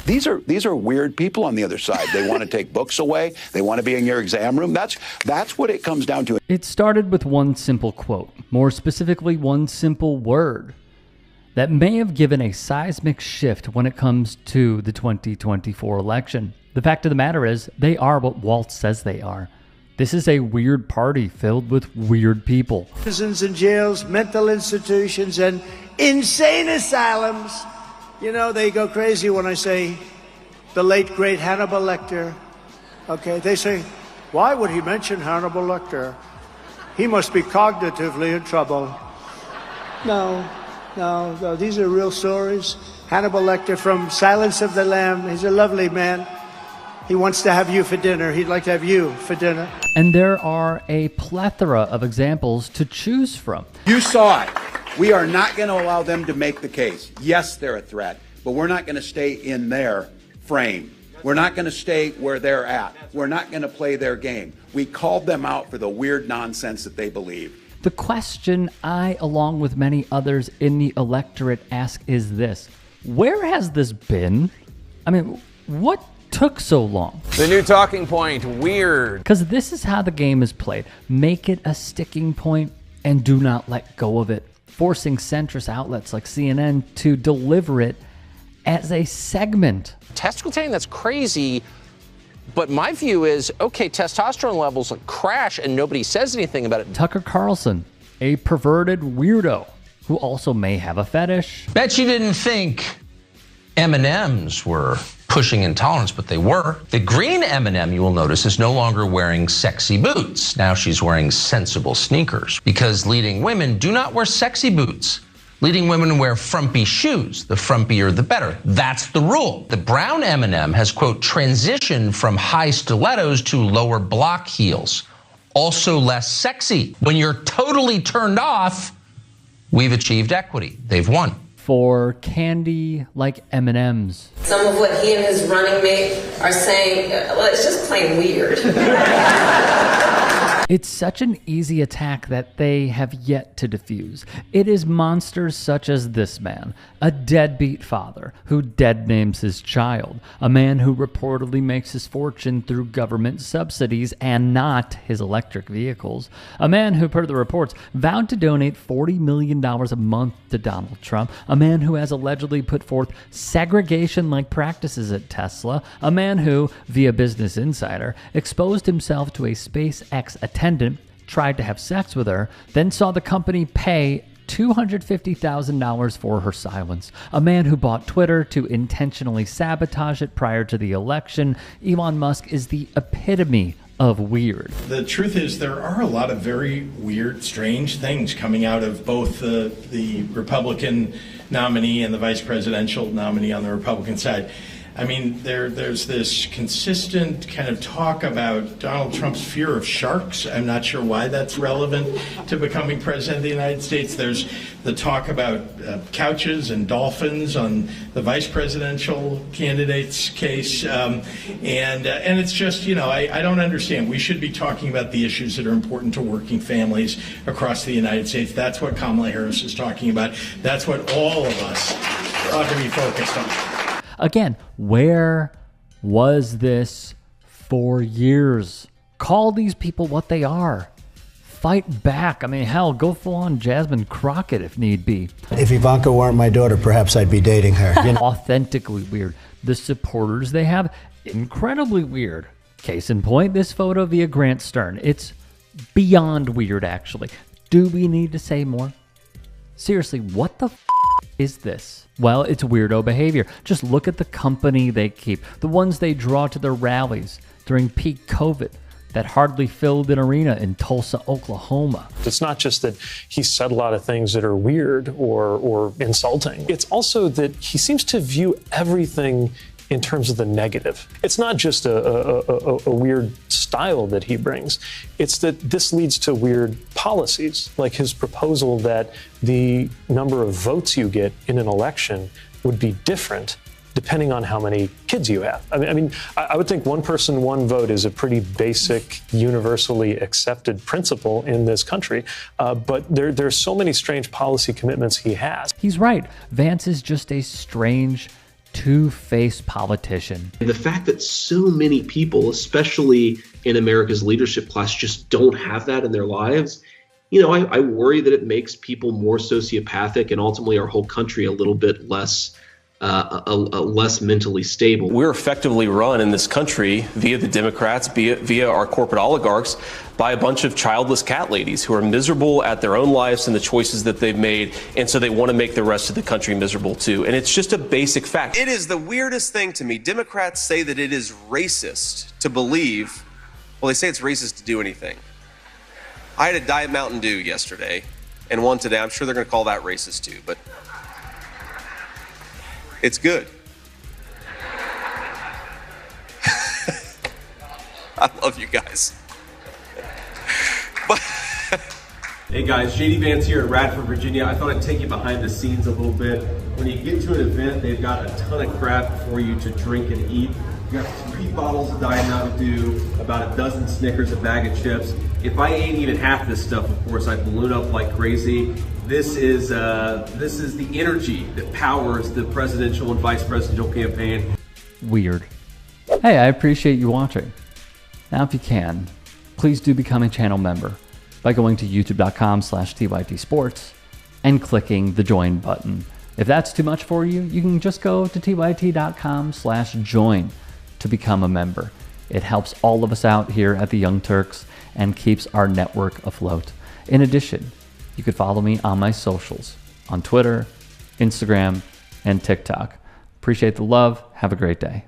These are weird people on the other side. They want to take books away. They want to be in your exam room. That's what it comes down to. It started with one simple quote, more specifically one simple word, that may have given a seismic shift when it comes to the 2024 election. The fact of the matter is, they are what Walz says they are. This is a weird party filled with weird people. Prisons and jails, mental institutions, and insane asylums. You know, they go crazy when I say the late, great Hannibal Lecter. Okay, they say, why would he mention Hannibal Lecter? He must be cognitively in trouble. No, these are real stories. Hannibal Lecter from Silence of the Lamb. He's a lovely man. He wants to have you for dinner. He'd like to have you for dinner. And there are a plethora of examples to choose from. You saw it. We are not going to allow them to make the case. Yes, they're a threat, but we're not going to stay in their frame. We're not going to stay where they're at. We're not going to play their game. We called them out for the weird nonsense that they believe. The question I, along with many others in the electorate, ask is this: where has this been? I mean, what took so long? The new talking point, weird. Because this is how the game is played. Make it a sticking point and do not let go of it, forcing centrist outlets like CNN to deliver it as a segment. Testicle tanning, that's crazy. But my view is, okay, testosterone levels crash and nobody says anything about it. Tucker Carlson, a perverted weirdo who also may have a fetish. Bet you didn't think M&Ms were pushing intolerance, but they were. The green M&M, you will notice, is no longer wearing sexy boots. Now she's wearing sensible sneakers, because leading women do not wear sexy boots. Leading women wear frumpy shoes. The frumpier, the better. That's the rule. The brown M&M has, quote, transitioned from high stilettos to lower block heels. Also less sexy. When you're totally turned off, we've achieved equity. They've won. For candy like M&Ms. Some of what he and his running mate are saying, well, it's just plain weird. It's such an easy attack that they have yet to defuse. It is monsters such as this man, a deadbeat father who dead names his child, a man who reportedly makes his fortune through government subsidies and not his electric vehicles, a man who, per the reports, vowed to donate $40 million a month to Donald Trump, a man who has allegedly put forth segregation-like practices at Tesla, a man who, via Business Insider, exposed himself to a SpaceX attendant, tried to have sex with her, then saw the company pay $250,000 for her silence. A man who bought Twitter to intentionally sabotage it prior to the election. Elon Musk is the epitome of weird. The truth is, there are a lot of very weird, strange things coming out of both the Republican nominee and the vice presidential nominee on the Republican side. I mean, there's this consistent kind of talk about Donald Trump's fear of sharks. I'm not sure why that's relevant to becoming president of the United States. There's the talk about couches and dolphins on the vice presidential candidate's case. And it's just, you know, I don't understand. We should be talking about the issues that are important to working families across the United States. That's what Kamala Harris is talking about. That's what all of us ought to be focused on. Again, where was this for years? Call these people what they are. Fight back. I mean, hell, go full on Jasmine Crockett if need be. If Ivanka weren't my daughter, perhaps I'd be dating her. You know? Authentically weird. The supporters they have, incredibly weird. Case in point, this photo via Grant Stern. It's beyond weird, actually. Do we need to say more? Seriously, what the is this? Well, it's weirdo behavior. Just look at the company they keep, the ones they draw to their rallies during peak COVID that hardly filled an arena in Tulsa, Oklahoma. It's not just that he said a lot of things that are weird or insulting. It's also that he seems to view everything in terms of the negative. It's not just a weird style that he brings. It's that this leads to weird policies, like his proposal that the number of votes you get in an election would be different depending on how many kids you have. I mean, I would think one person, one vote is a pretty basic, universally accepted principle in this country. But there's so many strange policy commitments he has. He's right. Vance is just a strange, two-faced politician. The fact that so many people, especially in America's leadership class, just don't have that in their lives, you know, I worry that it makes people more sociopathic and ultimately our whole country a little bit less less mentally stable. We're effectively run in this country via the Democrats, via our corporate oligarchs, by a bunch of childless cat ladies who are miserable at their own lives and the choices that they've made, and so they want to make the rest of the country miserable too. And it's just a basic fact. It is the weirdest thing to me. Democrats say that it is racist to believe, well, they say it's racist to do anything. I had a Diet Mountain Dew yesterday and one today. I'm sure they're going to call that racist too, but it's good. I love you guys. Hey guys, JD Vance here at Radford, Virginia. I thought I'd take you behind the scenes a little bit. When you get to an event, they've got a ton of crap for you to drink and eat. You got 3 bottles of Diet Mountain Dew, about a dozen Snickers, a bag of chips. If I ate even half this stuff, of course, I'd balloon up like crazy. This is the energy that powers the presidential and vice presidential campaign. Weird. Hey, I appreciate you watching. Now, if you can, please do become a channel member by going to youtube.com/tytsports and clicking the join button. If that's too much for you, you can just go to tyt.com/join to become a member. It helps all of us out here at the Young Turks and keeps our network afloat. In addition, you could follow me on my socials on Twitter, Instagram, and TikTok. Appreciate the love. Have a great day.